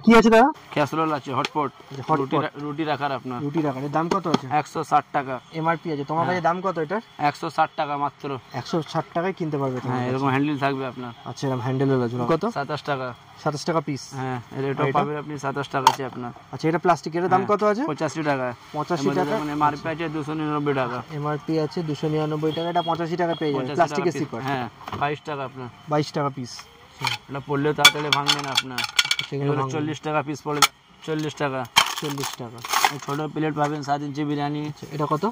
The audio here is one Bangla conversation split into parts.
কি আছে দাদা? ক্যাসরোল আছে, হটপট, রুটি রাখার আপনার। রুটি রাখার দাম কত আছে? 160 টাকা এমআরপি আছে। তোমার কাছে দাম কত এটা? 160 টাকা মাত্র। 160 টাকায় কিনতে পারবে। হ্যাঁ, এরকম হ্যান্ডেল থাকবে আপনার। আচ্ছা, এরকম হ্যান্ডেল আছে। কত? 27 টাকা। 27 টাকা পিস। হ্যাঁ, এটাও পাবেন আপনি 27 টাকা আছে আপনার। আচ্ছা, এটা প্লাস্টিক, এর দাম কত আছে? 85 টাকা। 85 টাকা। মানে এমআরপি আছে 299 টাকা। এমআরপি আছে 299 টাকা, এটা 85 টাকা পেয়ে যাবে। প্লাস্টিকের সিপার। হ্যাঁ, 22 টাকা আপনার। 22 টাকা পিস। এটা পড়লে তাড়াতাড়ি ভাঙবে না আপনার। সেগুলো 40 টাকা পিস পড়বে। 40 টাকা। 40 টাকা। ছোট প্লেট পাবেন 7 ইঞ্চি বিরিয়ানি। এটা কত?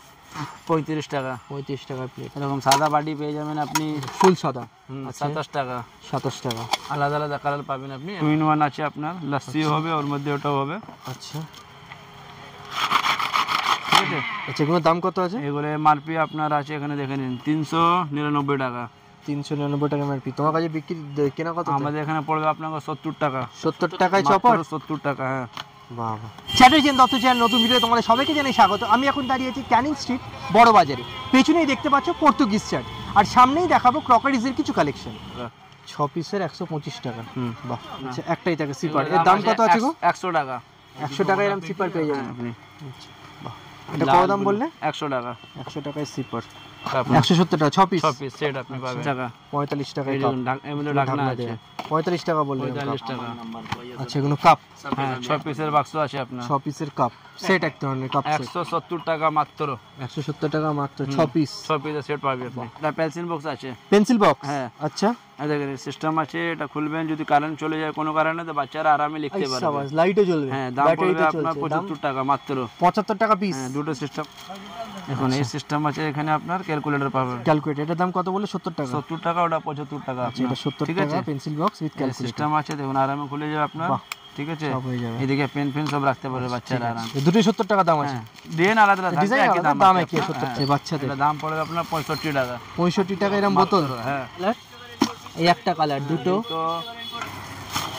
35 টাকা। 35 টাকা প্লেট। এরকম সাদা বাটি পেয়ে যাবেন আপনি, ফুল সাদা। 27 টাকা। 27 টাকা। আলাদা আলাদা কালার পাবেন আপনি। 2 in 1 আছে আপনার, লস্যিও হবে ওর মধ্যে, ওটাও হবে। আচ্ছা, ঠিক আছে। আচ্ছা, এগুলোর দাম কত আছে? এগুলো এমআরপি আপনার আছে এখানে দেখে নিন 399 টাকা। 399 টাকা এমআরপি। তোমার কাছে বিক্রি কেনা কত? আমাদের এখানে পড়বে আপনাকে 70 টাকা। 70 টাকায় চপার? 70 টাকা। হ্যাঁ, বাবা। চ্যাটার্জি দত্ত চ্যানেল নতুন ভিডিও তোমাদের সবাইকে জানাই স্বাগত। আমি এখন দাঁড়িয়ে আছি ক্যানিং স্ট্রিট বড় বাজারে। পেছনেই দেখতে পাচ্ছ পর্তুগিজ চাট, আর সামনেই দেখাবো ক্রকারিজের কিছু কালেকশন। 6 পিসের 125 টাকা। বাহ। আচ্ছা, একটাই থাকে সিপার। এর দাম কত আছে গো? 100 টাকা। 100 টাকায় এরকম সিপার পেয়ে যাবেন আপনি। আচ্ছা, বাহ। এটা কত দাম বললে? 100 টাকা। 100 টাকায় সিপার। 170 টাকা 6 পিস। 6 পিস সেট আপনি পাবেন। টাকা 45 টাকায় এই কাপ। এর মধ্যে ঢাকনা আছে। 45 টাকা বললেন। 45 টাকা। আচ্ছা, এগুলো কাপ। হ্যাঁ, 6 পিসের বাক্স আছে আপনার। 6 পিসের কাপ সেট, এক ধরনের কাপ সেট। 170 টাকা মাত্র। 170 টাকা মাত্র 6 পিস। 6 পিসের সেট পাবেন আপনি। এটা পেন্সিল বক্স আছে। Pencil box? হ্যাঁ। আচ্ছা, দেখেন সিস্টেম আছে, এটা খুলবেন, যদি কারেন্ট চলে যায় কোনো কারণে তো বাচ্চারা আরামে লিখতে পারবে। আচ্ছা, লাইটও জ্বলবে। হ্যাঁ, দাম পড়বে আপনার 75 টাকা মাত্র। 75 টাকা পিস। হ্যাঁ, দুটো সিস্টেম। এখন এই সিস্টেম আছে, এখানে আপনার ক্যালকুলেটর পাবেন। ক্যালকুলেটর, এটার দাম কত বলে? 70 টাকা। 70 টাকা, ওটা 75 টাকা। আচ্ছা, এটা 70 টাকা pencil box with calculator. System আছে, দেখুন আরামে খুলে যাবে আপনার। ঠিক আছে, সব হয়ে যাবে। এদিকে পেন ফেন সব রাখতে পারবে বাচ্চারা আরাম। দুটোই 70 টাকা দাম আছে। ডিজাইন আলাদা আলাদা, ডিজাইন একই দাম। দাম একই 70 টাকা। বাচ্চাদের এটা দাম পড়বে আপনার 65 টাকা। 65 টাকা এরকম বোতল। হ্যাঁ, এই একটা কালার, দুটো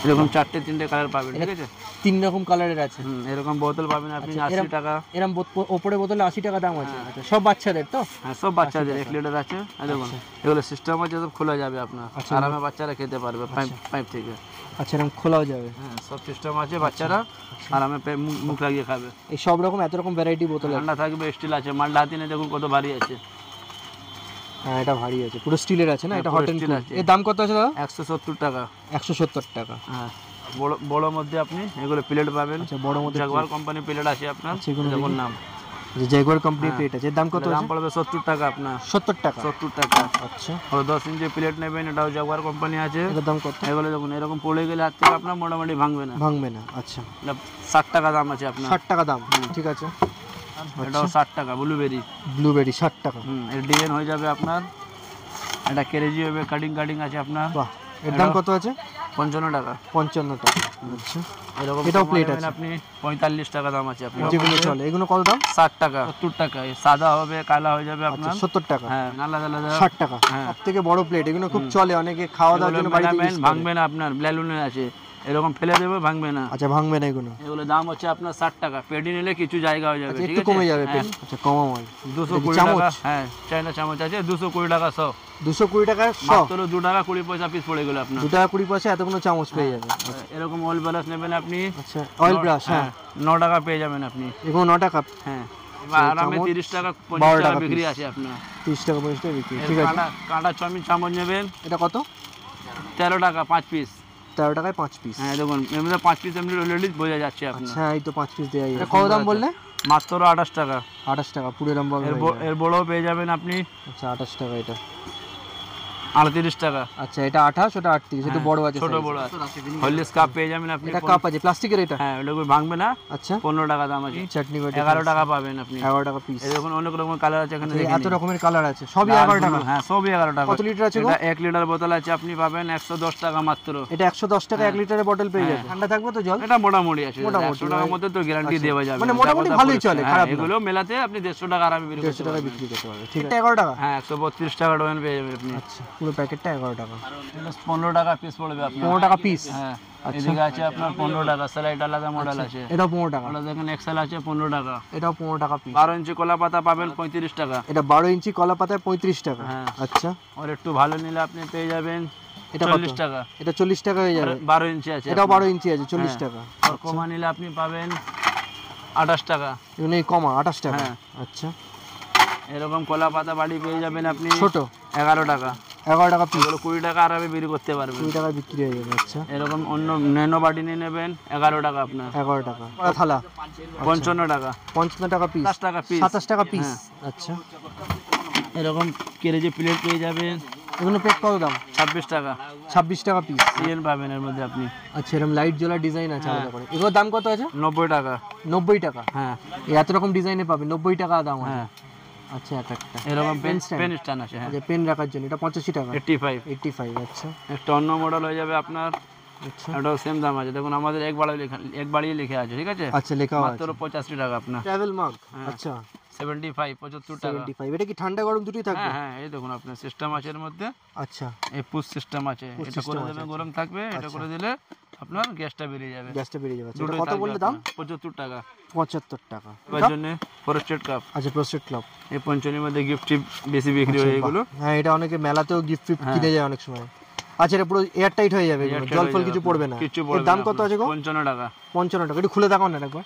এরকম 4টে কালার পাবেন। ঠিক আছে, 3 রকম কালারের আছে। এরকম বোতল পাবেন আপনি 80 টাকা। এরকম ওপরে বোতলে 80 টাকা দাম আছে। আচ্ছা, সব বাচ্চাদের তো? হ্যাঁ, সব বাচ্চাদের 1 লিটার আছে। দেখুন এগুলো সিস্টেম আছে, সব খোলা যাবে আপনার, আরামে বাচ্চারা খেতে পারবে পাইপ থেকে। আচ্ছা, এরকম খোলাও যাবে? হ্যাঁ, সব সিস্টেম আছে, বাচ্চারা আরামে মুখ লাগিয়ে খাবে। এই সব রকম এত রকম ভ্যারাইটি বোতল আছে। ঠান্ডা থাকবে, স্টিল আছে। মালটা হাতি নেই, দেখুন কত ভারী আছে। হ্যাঁ, এটা ভারী আছে, পুরো স্টিলের আছে না? এটা হট এন্ড কুল। এর দাম কত আছে দাদা? 170 টাকা। 170 টাকা। হ্যাঁ, বড় মধ্যে আপনি এগুলো প্লেট পাবেন। আচ্ছা, বড় মধ্যে জাগুয়ার কোম্পানি প্লেট আছে আপনার। যেমন নাম জাগুয়ার কোম্পানি প্লেট আছে। এর দাম কত আছে? দাম পড়বে 70 টাকা আপনার। 70 টাকা। 70 টাকা। আচ্ছা, আর 10 ইঞ্চি প্লেট নেবেন, এটাও জাগুয়ার কোম্পানি আছে। এর দাম কত? এগুলো দেখুন এরকম পড়ে গেলে হাত থেকে আপনার মোটামুটি ভাঙবে না। ভাঙবে না। আচ্ছা, এটা 60 টাকা দাম আছে আপনার। 60 টাকা দাম। ঠিক আছে, এটাও 60 টাকা। ব্লুবেরি 60 টাকা। এর ডিজাইন হয়ে যাবে আপনার। এটা কেরেজি হবে, কাটিং আছে আপনার। বাহ। এর দাম কত আছে? 55 টাকা। 55 টাকা। আচ্ছা, এরকম এটাও প্লেট আছে আপনি 45 টাকা দাম আছে আপনার। যেগুলো চলে এগুলো কত দাম? 60 টাকা। 70 টাকা। সাদা হবে, কালা হয়ে যাবে আপনার। 70 টাকা। হ্যাঁ, আলাদা আলাদা 60 টাকা। সব থেকে বড় প্লেট, এগুলো খুব চলে, অনেকে খাওয়া দাওয়ার জন্য বাড়িতে ইউজ করে। ভাঙবে না আপনার, ব্যালুনে আছে, এরকম ফেলে দেবে, ভাঙবে না। আচ্ছা, ভাঙবে না এগুলো। এগুলো দাম হচ্ছে আপনার 60 টাকা। পেডি নিলে কিছু জায়গা হয়ে যাবে। ঠিক আছে, একটু কমে যাবে। আচ্ছা, কমা মাল 220 টাকা। হ্যাঁ, চাইনা চামচ আছে 220 টাকা 100। 220 টাকা 100। মাত্র 2 টাকা 20 পয়সা পিস পড়ে গেল আপনার। 2 টাকা 20 পয়সা এতগুলো চামচ পেয়ে যাবে। এরকম অয়েল ব্রাশ নেবেন আপনি। আচ্ছা, অয়েল ব্রাশ। হ্যাঁ, 9 টাকা পেয়ে যাবেন আপনি। এগুলো 9 টাকা। হ্যাঁ, আরামে 30 টাকা 50 টাকা বিক্রি আছে আপনার। 30 টাকা 50 টাকা বিক্রি। ঠিক আছে, কাঁটা চামচ নেবেন। এটা কত? 13 টাকা 5 পিস। 13 টাকায় 5 পিস। হ্যাঁ, দেখুন এর মধ্যে 5 পিস এমনি অলরেডি বোঝা যাচ্ছে আপনার। আচ্ছা, এই তো 5 পিস দেয়া আছে। কত দাম বললে? মাত্র 28 টাকা। 28 টাকা পুরো লম্বা। এর বড়ও পেয়ে যাবেন আপনি। আচ্ছা, 28 টাকা। এটা 38 টাকা। আচ্ছা, এটা 28, ওটা 38। এটা বড় আছে, ছোট বড় আছে। হললিক্স কাপ পেয়ে যাবেন আপনি। এটা কাপ আছে প্লাস্টিকের। এটা হ্যাঁ, ওটা ভাঙবে না। আচ্ছা, 15 টাকা দাম আছে। চাটনি বাটি 11 টাকা পাবেন আপনি। 11 টাকা পিস। এরকম অনেক রকমের কালার আছে এখানে, দেখেন এত রকমের কালার আছে, সবই 11 টাকা। হ্যাঁ, সবই 11 টাকা। কত লিটার আছে গো? এটা 1 লিটার বোতল আছে, আপনি পাবেন 110 টাকা মাত্র। এটা 110 টাকা 1 লিটারের বটল পেয়ে যাবে। ঠান্ডা থাকবে তো জল? এটা মোটামুটি আছে, 100 টাকার মধ্যে তো গ্যারান্টি দেওয়া যাবে। মানে মোটামুটি ভালোই চলে, খারাপ না। এগুলো মেলাতে আপনি 150 টাকা আরামে বিক্রি করতে পারবেন। 150 টাকা বিক্রি করতে পারবেন। ঠিক আছে, 11 টাকা। হ্যাঁ, 132 টাকা ডজন পেয়ে যাবেন আপনি। আচ্ছা, পুরো প্যাকেটটা 11 টাকা। 15 টাকা পিস পড়বে আপনার। 15 টাকা পিস। হ্যাঁ, এদিকে আছে আপনার 15 টাকা। স্লাইড আলাদা মডেল আছে, এটাও 15 টাকা। ওটা দেখেন এক্সেল আছে 15 টাকা। এটাও 15 টাকা পিস। 12 ইঞ্চি কলা পাতা পাবেন 35 টাকা। এটা 12 ইঞ্চি কলা পাতায় 35 টাকা। হ্যাঁ, আচ্ছা, আর একটু ভালো নিলে আপনি পেয়ে যাবেন এটা কত? 40 টাকা। এটা 40 টাকা হয়ে যাবে। 12 ইঞ্চি আছে, এটাও 12 ইঞ্চি আছে, 40 টাকা। আর কমা নিলে আপনি পাবেন 28 টাকা। এগুলো এই কমা 28 টাকা। হ্যাঁ। আচ্ছা, এরকম কলা পাতা বাড়ি পেয়ে যাবেন আপনি ছোট 11 টাকা। 11 টাকা পিস, এগুলো 20 টাকা আরামে বিক্রি করতে পারবেন। 20 টাকায় বিক্রি হয়ে যাবে। আচ্ছা, এরকম অন্য ন্যানো বাটি নিয়ে নেবেন 11 টাকা আপনার। 11 টাকা। কড়া থালা 55 টাকা। 55 টাকা পিস, 27 টাকা পিস। 27 টাকা পিস। হ্যাঁ। আচ্ছা, এরকম কেরেজি প্লেট পেয়ে যাবেন এগুলো প্লেট কত দাম? 26 টাকা। 26 টাকা পিস। সিএন পাবেন এর মধ্যে আপনি। আচ্ছা, এরকম লাইট জ্বলা ডিজাইন আছে আলাদা করে। এগুলোর দাম কত আছে? 90 টাকা। 90 টাকা। হ্যাঁ এই এত রকম ডিজাইনে পাবেন, 90 টাকা দাম আছে। হ্যাঁ। আচ্ছা, একটা এরকম পেন পেন স্ট্যান্ড আছে। হ্যাঁ, আচ্ছা, পেন রাখার জন্য এটা 85 টাকা। 85। 85। আচ্ছা, একটা অন্য মডেল হয়ে যাবে আপনার, আচ্ছা, এটাও সেম দাম আছে। দেখুন আমাদের এক বাড়িয়ে লেখা আছে, ঠিক আছে? আচ্ছা, লেখা আছে মাত্র 85 টাকা আপনার। ট্রাভেল মাগ। হ্যাঁ। আচ্ছা, 75 টাকা। 75। এটা কি ঠান্ডা গরম দুটোই থাকবে? হ্যাঁ হ্যাঁ, এই দেখুন আপনার সিস্টেম আছে এর মধ্যে। আচ্ছা, এই পুশ সিস্টেম আছে, Push এটা করে system দেবেন আছে, গরম থাকবে, এটা করে দিলে আপনার গ্যাসটা বেরিয়ে যাবে। গ্যাসটা বেরিয়ে যাবে। আচ্ছা, এটা দুটোই কত থাকবে বললে দাম? আপনার 75 টাকা। 75 টাকা। এর জন্য ফরেস্টেড কাপ। আচ্ছা, প্রোস্টেড ক্লাব। এই পঞ্চমীর মধ্যে গিফট টিপ বেশি বিক্রি হয় এগুলো। হ্যাঁ, এটা অনেকে মেলাতেও গিফট ফিফট কিনে যায় অনেক সময়। আচ্ছা, এটা পুরো এয়ার টাইট হয়ে যাবে, এগুলো জল ফল কিছু পড়বে না। কিছু এর পড়বে দাম না কত আছে গো? 55 টাকা। 55 টাকা। একটু খুলে দেখাও না একবার।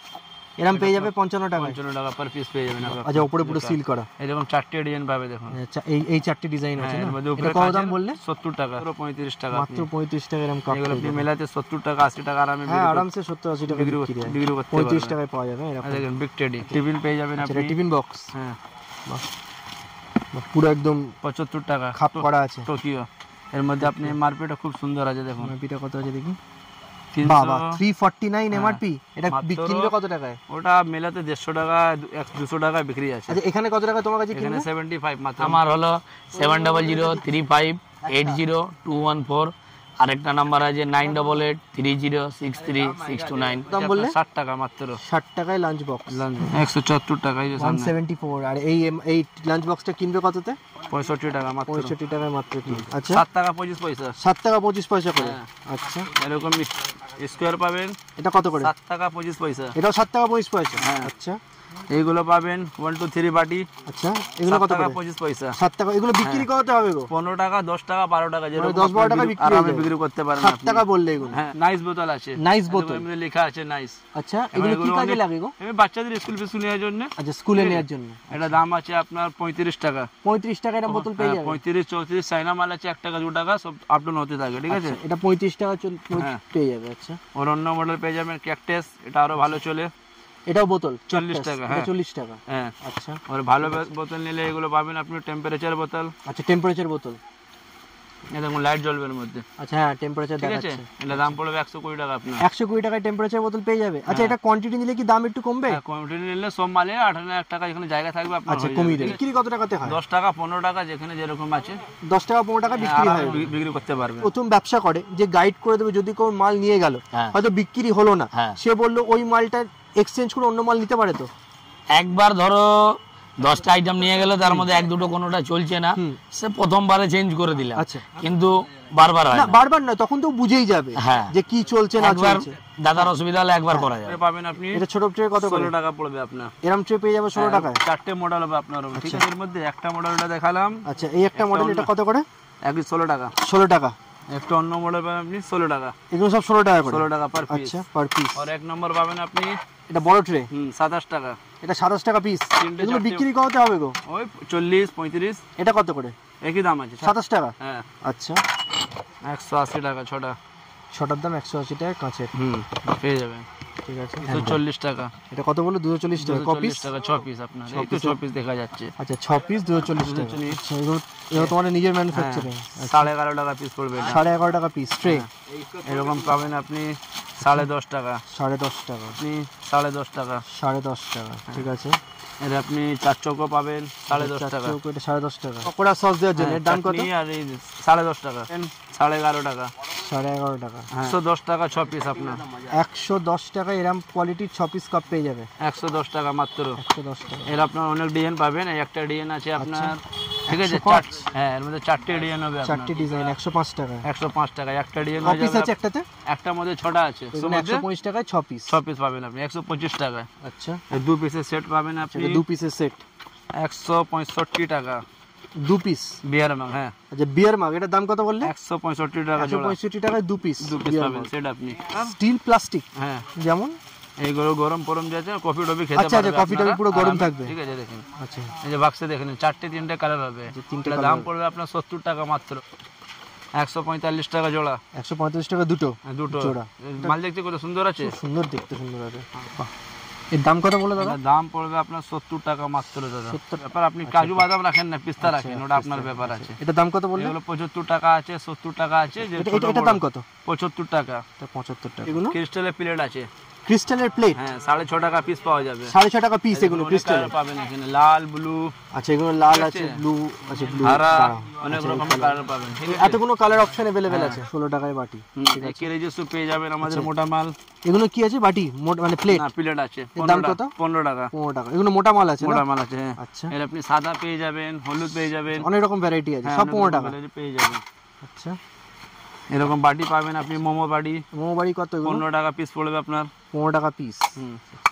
এরকম পেয়ে যাবে 55 টাকা। 55 টাকা পার পিস পেয়ে যাবেন আপনারা। আচ্ছা, উপরে পুরো সিল করা। এরকম 4টে ডিজাইন পাবে দেখুন। আচ্ছা, এই 4টি ডিজাইন আছে হ্যাঁ, না? এর মধ্যে এটা উপরে কত দাম বললে? 70 টাকা। পুরো 35 টাকা। মাত্র 35 টাকা এরকম কাপ। এগুলো আপনি মেলাতে 70 টাকা 80 টাকা আরামে হ্যাঁ, আরামসে 70-80 টাকা বিক্রি হয়। বিক্রি করতে 35 পারবেন। টাকায় পাওয়া যাবে এরকম। দেখেন বিগ টেডি টিফিন পেয়ে যাবেন আচ্ছা, আপনি। এটা টিফিন বক্স। হ্যাঁ, বাহ, পুরো একদম 75 টাকা। খাপ করা আছে। টোকিও এর মধ্যে আপনি এমআরপিটা খুব সুন্দর আছে দেখুন। এমআরপিটা কত আছে দেখি? 300 বাবা, 349 এমআরপি। এটা মাত্র কিনবে কত টাকায়? ওটা মেলাতে 150 টাকা 200 টাকা বিক্রি আছে। আচ্ছা, এখানে কত টাকা তোমার কাছে এখানে কিনবে? 75 মাত্র। আমার হলো 700358080614। আরেকটা নাম্বার আছে 9883063629। দাম বললে? 60 টাকা মাত্র। 60 টাকায় লাঞ্চ বক্স। 174 টাকা এই যে সামনে। 174। আর এই লাঞ্চ বক্সটা কিনবে কততে? 65 টাকা মাত্র। 65 টাকায় মাত্র কি? আচ্ছা, 7 টাকা 25 পয়সা। 7 টাকা 25 পয়সা করে। হ্যাঁ। আচ্ছা, এরকম স্কোয়ার পাবেন এটা কত করে? 7 টাকা 25 পয়সা। এটাও 7 টাকা 25 পয়সা। হ্যাঁ। আচ্ছা, এইগুলো পাবেন 1 2 3 বাটি। আচ্ছা, এগুলো 7 কত টাকা করে? 25 পয়সা। 7 টাকা। এগুলো বিক্রি করতে হবে গো? 15 টাকা 10 টাকা 12 টাকা যেরকম 10-12 টাকা বিক্রি হয়ে আরামে যাবে। বিক্রি করতে পারেন 7 আপনি। টাকা বললে এগুলো? হ্যাঁ, নাইস বোতল আছে। নাইস বোতল। এর মধ্যে লেখা আছে নাইস। আচ্ছা, এগুলো কি কাজে লাগে গো? এই বাচ্চাদের স্কুল ফিস নেওয়ার জন্য। আচ্ছা, স্কুলে নেওয়ার জন্য। এটা দাম আছে আপনার 35 টাকা। 35 টাকা এরকম বোতল পেয়ে যাবে? 35 34 চাইনা মাল আছে 1 টাকা 2 টাকা সব আপ ডাউন হতে থাকে, ঠিক আছে? এটা 35 টাকা হ্যাঁ। পেয়ে যাবে। আচ্ছা, ওর অন্য মডেল পেয়ে যাবেন ক্যাকটাস, এটা আরো ভালো চলে। এটাও বোতল 40 টাকা। এটা হ্যাঁ 40 টাকা। হ্যাঁ। আচ্ছা, আর ভালো বোতল নিলে এগুলো পাবেন আপনি টেম্পারেচার বোতল। আচ্ছা, টেম্পারেচার বোতল। এই দেখুন লাইট জ্বলবে এর মধ্যে, আচ্ছা, হ্যাঁ, টেম্পারেচার ঠিক আছে? দেখাচ্ছে। এটা দাম পড়বে 120 টাকা আপনার। 120 টাকায় টেম্পারেচার বোতল পেয়ে যাবে। আচ্ছা, এটা কোয়ান্টিটি নিলে কি দাম একটু কমবে? হ্যাঁ, কোয়ান্টিটি নিলে সব মালে 1 টাকা যেখানে জায়গা থাকবে আপনার আচ্ছা, হয়ে কমিয়ে যাবে, দেবে। বিক্রি কত টাকাতে হয়? 10 টাকা 15 টাকা যেখানে যেরকম আছে 10 টাকা 15 টাকা বিক্রি আরামে হয়। বিক্রি করতে পারবে। প্রথম ব্যবসা করে যে গাইড করে দেবে, যদি কোনো মাল নিয়ে গেল হ্যাঁ। হয়তো বিক্রি হলো না, হ্যাঁ। সে বললো ওই মালটা এক্সচেঞ্জ করে অন্য মাল নিতে পারে তো? একবার ধরো 10টা আইটেম নিয়ে গেলে তার মধ্যে 1-2টো কোনোটা চলছে না, সে প্রথমবারে চেঞ্জ করে দিলাম। আচ্ছা, কিন্তু বারবার হয় না না। বারবার না, তখন তো বুঝেই যাবে হ্যাঁ। যে কি চলছে না একবার চলছে। দাদার অসুবিধা হলে একবার করা যাবে। এটা পাবেন আপনি এটা ছোট ট্রে কত করে? 16 টাকা পড়বে আপনার। এরম ট্রে পেয়ে যাবে 16 টাকায়। 4টে মডেল হবে আপনার, ঠিক আছে? এর মধ্যে একটা মডেলটা দেখালাম, আচ্ছা, এই একটা মডেল, এটা কত করে? একই 16 টাকা। 16 টাকা। একটা অন্য মডেল পাবেন আপনি 16 টাকা। এগুলো সব 16 টাকা করে? 16 টাকা পার পিস। আচ্ছা, পার পিস। আর এক নম্বর পাবেন আপনি এটা বড় ট্রে, 27 টাকা। এটা 27 টাকা পিস। তিনটে এগুলো চারটে- বিক্রি করতে হবে গো? ওই 40 35 এটা কত করে? একই দাম আছে। 27 টাকা। হ্যাঁ, আচ্ছা, 180 টাকা ছটা। ছটার দাম 180 টাকা কাঁচের। পেয়ে যাবেন। ঠিক আছে, 240 টাকা। এটা কত বললো? 240 টাকা। 240 কপিস? টাকা 6 পিস আপনার। এই তো 6 পিস দেখা যাচ্ছে। আচ্ছা, 6 পিস 240 টাকা। 240 আচ্ছা, এগুলো তোমাদের নিজের ম্যানুফ্যাকচারিং? 11.5 টাকা পিস পড়বে এটা। 11.5 টাকা পিস ট্রে। এরকম পাবেন আপনি 10.5 টাকা। 10.5 টাকা। আপনি 10.5 টাকা। 10.5 টাকা। ঠিক আছে, এর আপনি 4 চৌকো পাবেন 10.5 টাকা। চৌকো, এটা 10.5 টাকা। পকোড়া সস দেওয়ার জন্য এর দাম কত? চাটনি আর এই 10.5 টাকা। 11.5 টাকা। 11.5 টাকা। 110 টাকা 6 পিস আপনার। 110 টাকা এরম কোয়ালিটির 6 পিস কাপ পেয়ে যাবে। 110 টাকা মাত্র। 110 টাকা। এর আপনার অনেক ডিজাইন পাবেন। এই একটা ডিজাইন আছে আপনার, ঠিক আছে? 105? হ্যাঁ, এর মধ্যে 4টে ডিজাইন হবে আপনার। 4টি ডিজাইন 105 টাকা। 105 টাকা একটা ডিজাইন হয়ে কপিস যাবে। আছে একটাতে? একটার মধ্যে 6টা আছে। এখানে 125 টাকায় 6 পিস। 6 পিস পাবেন আপনি 125 টাকায়। আচ্ছা, এই 2 পিসের সেট পাবেন আপনি এটা 2 পিসের সেট 165 টাকা। 2 পিস বিয়ার মাগ, হ্যাঁ আচ্ছা বিয়ার মাগ, এটার দাম কত বললে? 165 টাকা জোড়া, 165 টাকায় 2 পিস 2 পিস পাবেন সেট আপনি। স্টিল প্লাস্টিক, হ্যাঁ যেমন এইগুলো গরম ফরম যাচ্ছে, কফি টফি খেতে আচ্ছা আচ্ছা, পারবে কফি টফি আপনারা পুরো গরম আরামে। থাকবে। ঠিক আছে দেখেন, আচ্ছা এই যে বাক্সে দেখেন 4টে 3টে কালার হবে, তিনটে এটার colour দাম হবে। পড়বে আপনার 70 টাকা মাত্র, 145 টাকা জোড়া, 135 টাকা দুটো দুটো জোড়া। মাল দেখতে কত সুন্দর আছে, খুব সুন্দর দেখতে, সুন্দর আছে। বাহ, এর দাম কত বলে দাদা? এটার দাম পড়বে আপনার 70 টাকা মাত্র দাদা। 70 ব্যাপার আপনি কাজু বাদাম রাখেন না পিস্তা রাখেন, ওটা আপনার ব্যাপার আছে। এটার দাম কত বললে? এগুলো 75 টাকা আছে, 70 টাকা আছে, যে ছোট এটার বড় দাম কত? 75 টাকা। এটা 75 টাকা। এগুলো ক্রিস্টালের প্লেট আছে, ক্রিস্টালের প্লেট, হ্যাঁ 6.5 টাকা পিস পাওয়া যাবে, 6.5 টাকা পিস এগুলো অনেক ক্রিস্টালের। colour পাবেন এখানে, লাল ব্লু আচ্ছা এগুলো লাল ঠিক আছে, আছে। ব্লু আছে, ব্লু হারা দাঁড়াও। অনেক আচ্ছা, রকমের এই colour। কালার পাবেন, ঠিক আছে। এতগুলো কালার অপশন अवेलेबल আছে, 16 টাকায় বাটি। কেরেজেসু পেয়ে যাবেন আমাদের আচ্ছা। মোটা মাল, এগুলো কি আছে বাটি মানে প্লেট? না প্লেট আছে, এর দাম কত? 15 টাকা 15 টাকা। এগুলো মোটা মাল আছে না? মোটা মাল আছে, হ্যাঁ। আচ্ছা, এর আপনি সাদা পেয়ে যাবেন, হলুদ পেয়ে যাবেন, অনেক রকম ভ্যারাইটি আছে, হ্যাঁ, সব অনেক 15 রকম টাকা। variety পেয়ে যাবেন। আচ্ছা, এরকম বাটি পাবেন আপনি, মোমো বাটি মোমো বাড়ি কত এগুলো? 15 টাকা পিস পড়বে আপনার। 15 টাকা পিস,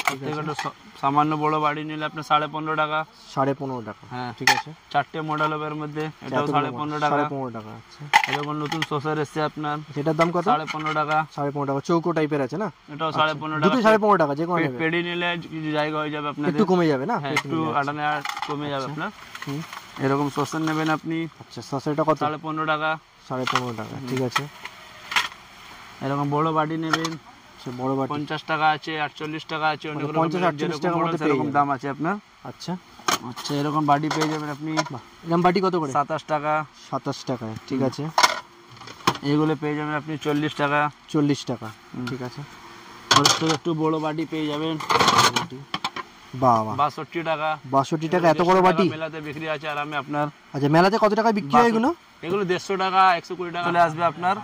থেকে একটু সামান্য বড় বাড়ি নিলে আপনার 15.5 টাকা, 15.5 টাকা। হ্যাঁ ঠিক আছে, 4টে মডেল হবে এর মধ্যে, এটাও 15.5 টাকা। 15.5 টাকা। আচ্ছা, এরকম নতুন সসার এসছে আপনার, এটার দাম কত? 15.5 টাকা, 15.5 টাকা, চৌকো টাইপের আছে না? এটাও 15.5 দুটো টাকা। 15.5 টাকা, যে কোনো নেবে। পেডি নিলে কিছু জায়গা হয়ে যাবে আপনাদের, একটু কমে যাবে না? হ্যাঁ একটু আটানে আর কমে যাবে আপনার। হুম। এরকম সসার নেবেন আপনি, আচ্ছা, সসেরটা কত? 15.5 টাকা। 15.5 টাকা। ঠিক আছে, এরকম বড় বাটি নেবেন, সে বড় বাটি। 50 টাকা আছে, 48 টাকা আছে, অনেক 50, রকমের 48 যেরকম টাকার model মধ্যে পেয়ে সেরকম যাবেন। দাম আছে আপনার। আচ্ছা, আচ্ছা এরকম বাটি পেয়ে যাবেন আপনি এরকম বাটি কত করে? 27 টাকা। 27 টাকায়। ঠিক আছে, এগুলো পেয়ে যাবেন আপনি 40 টাকা। 40 টাকা। ঠিক আছে, আর একটু বড় বাটি পেয়ে যাবেন বাহ বাহ, 62 টাকা। 62 টাকা এত বড় বাটি? মেলাতে বিক্রি আছে আরামে আপনার। আচ্ছা, মেলাতে কত টাকায় বিক্রি হয় এগুলো? এগুলো 150 টাকা, 120 টাকা চলে আসবে আপনার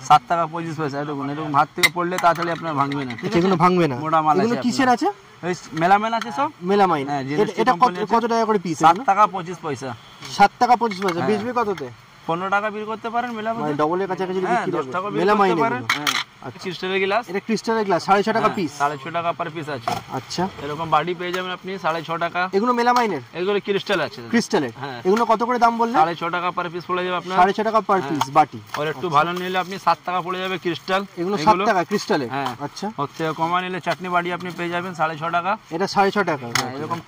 7 টাকা 25 পয়সা। দেখুন এরকম হাত থেকে পড়লে তাড়াতাড়ি আপনার ভাঙবে না, ঠিক আচ্ছা, আছে। এগুলো ভাঙবে না? মোটা মাল আছে এগুলো কিসের আছে? ওই মেলামেন আছে সব, মেলামাইন। হ্যাঁ, GST এটা company আছে। কত টাকা করে পিস? 7 টাকা 25 পয়সা। 7 টাকা 25 পয়সা। হ্যাঁ। বেচবে কততে? 15 টাকা বিল করতে পারেন মেলামেন, মানে ডবলের কাছাকাছি হ্যাঁ বিক্রি 10 হবে। টাকা বিল মেলামাইন করতে পারেন, এগুলো। হ্যাঁ। আচ্ছা, ক্রিস্টালের গ্লাস, এটা ক্রিস্টালের গ্লাস 6.5 টাকা পিস। 6.5 টাকা পার পিস আছে। আচ্ছা, এরকম বাটি পেয়ে যাবেন আপনি 6.5 টাকা। এগুলো মেলামাইনের এগুলো ক্রিস্টাল আছে, ক্রিস্টালের। হ্যাঁ। এগুলো কত করে দাম বললেন? 6.5 টাকা পার পিস পড়ে যাবে আপনার। 6.5 টাকা পার পিস বাটি। আর একটু ভালো নিলে আপনি 7 টাকা পড়ে যাবে ক্রিস্টাল। এগুলো 7 টাকা ক্রিস্টালের। হ্যাঁ। আচ্ছা, ওর থেকে কমা নিলে চাটনি বাটি আপনি পেয়ে যাবেন 6.5 টাকা। এটা 6.5 টাকা। হ্যাঁ, এরকম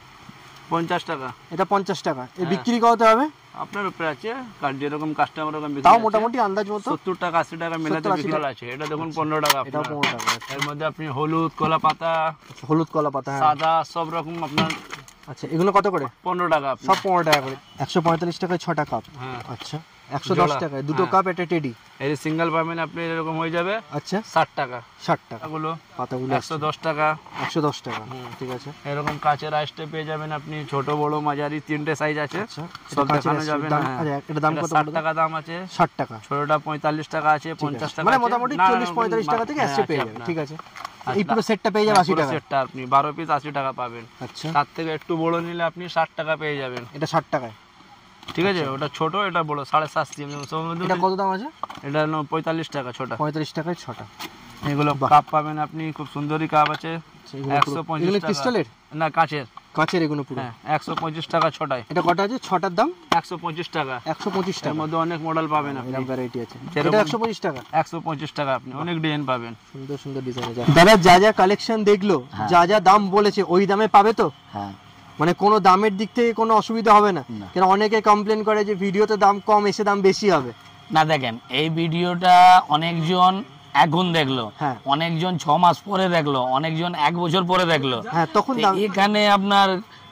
50 টাকা। এটা 50 টাকা। এর হ্যাঁ। বিক্রি কত হবে? আপনার উপরে আছে, কার যেরকম কাস্টমার ওরকম বিক্রি তাও আছে। মোটামুটি আন্দাজ মতো 70 টাকা 80 টাকা মেলাতে 70, 80 বিক্রি টাকা। আছে। এটা দেখুন 15 টাকা এটাও আপনার। 15 টাকা। এর মধ্যে আপনি হলুদ, কলা পাতা, হলুদ কলা পাতা, হ্যাঁ। সাদা সব রকম আপনার আচ্ছা, এগুলো কত করে? 15 টাকা আপনার। সব 15 টাকা করে। 145 টাকায় 6টা কাপ। হ্যাঁ, আচ্ছা, 110 জোড়া। টাকায় দুটো হ্যাঁ। কাপ, এটা টেডি। এই সিঙ্গেল পাবেন আপনি এরকম হয়ে যাবে আচ্ছা, 60 টাকা। 60 টাকা। এগুলো পাতাগুলো 110 টাকা। 110 টাকা। ঠিক আছে, এরকম কাচের আইসটে পেয়ে যাবেন আপনি, ছোট বড় মাঝারি 3টে সাইজ আছে। আচ্ছা, সব এটা কাঁচের দেখানো আছে। যাবে না। দাম- হ্যাঁ। আচ্ছা, এটা দাম এটা কত 60 বলতো? টাকা দাম আছে। 60 টাকা। ছোটটা 45 টাকা আছে, 50 টাকা মানে আছে। মোটামুটি না, না, 40-45 টাকা থেকে হ্যাঁ, আসছে আছে পেয়ে যাবে। আপনার। ঠিক আছে, আর এই পুরো সেটটা পেয়ে যাবে 80 পুরো টাকা। সেটটা আপনি 12 পিস 80 টাকা পাবেন। আচ্ছা, তার থেকে একটু বড় নিলে আপনি 60 টাকা পেয়ে যাবেন। এটা 60 টাকায়। ঠিক আছে, ওটা ছোট, এটা বড় 7.5 এটা কত দাম আছে? এটা 45 টাকা ছোটা। 45 টাকায় 6টা। এগুলো কাপ পাবেন আপনি, খুব সুন্দরী কাপ আছে। আচ্ছা, এগুলো পুরো- 125 এগুলো টাকা। ক্রিস্টালের? না, কাচের। কাঁচের এগুলো পুরো। হ্যাঁ, 125 টাকা ছটায়। এটা কটা আছে? 6টার দাম 125 টাকা। 125 এর টাকা। মধ্যে অনেক মডেল পাবেন আপনি। এরকম ভ্যারাইটি আছে। যেরকম- এটা 125 টাকা। 125 টাকা আপনি অনেক ডিজাইন পাবেন। সুন্দর সুন্দর ডিজাইন আছে। দাদা যা যা কালেকশন দেখলো, যা যা দাম বলেছে ওই দামে পাবে তো? হ্যাঁ, মানে কোনো দামের দিক থেকে কোনো অসুবিধা হবে না? না। কেন অনেকে কমপ্লেন করে যে ভিডিওতে দাম কম এসে দাম বেশি হবে। না দেখেন, এই ভিডিওটা অনেকজন এখন দেখলো, হ্যাঁ। অনেকজন 6 মাস পরে দেখলো, অনেকজন 1 বছর পরে দেখলো। হ্যাঁ, তখন তো দাম এখানে আপনার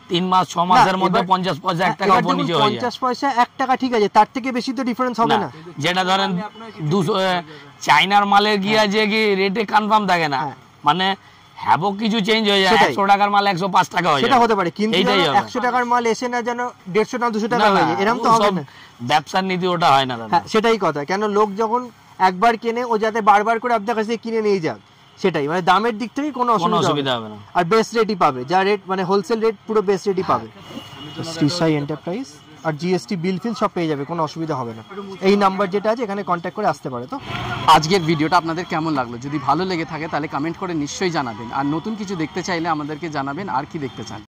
3 মাস 6 মাসের মধ্যে এবার- 50 পয়সা 1 টাকা এবার উপর দেখুন, নিচে হয়ে যায়। 50 পয়সা 1 টাকা ঠিক আছে, তার থেকে বেশি তো ডিফারেন্স হবে না। যেটা ধরেন 200 চাইনার মালে গিয়া যে কি রেটে কনফার্ম থাকে না, হ্যাঁ। মানে হ্যাবক কিছু চেঞ্জ হয়ে যায়। সেটাই। 100 টাকার মাল 105 টাকা হয়ে যায়। সেটা হতে পারে, কিন্তু এইটাই যেন হবে। 100 টাকার মাল এসে না যেন 150 না 200 টাকা না, হয়ে যায়, এরকম তো ও হবে সব না। ব্যবসার নীতি ওটা হয় না দাদা। হ্যাঁ, সেটাই কথা। কেন লোক যখন একবার কেনে, ও যাতে বারবার করে আপনার কাছে কিনে নিয়ে যাক, সেটাই। মানে দামের দিক থেকে কোনো কোনো অসুবিধা অসুবিধা হবে হবে না। আর বেস্ট রেটই পাবে, যা রেট মানে হোলসেল রেট পুরো বেস্ট রেটই পাবে। শ্রী সাই এন্টারপ্রাইজ আর জিএসটি বিল ফিল সব পেয়ে যাবে, কোনো অসুবিধা হবে না। এই নাম্বার যেটা আছে এখানে কন্ট্যাক্ট করে আসতে পারে। তো আজকের ভিডিওটা আপনাদের কেমন লাগলো? যদি ভালো লেগে থাকে তাহলে কমেন্ট করে নিশ্চয়ই জানাবেন, আর নতুন কিছু দেখতে চাইলে আমাদেরকে জানাবেন আর কি দেখতে চান।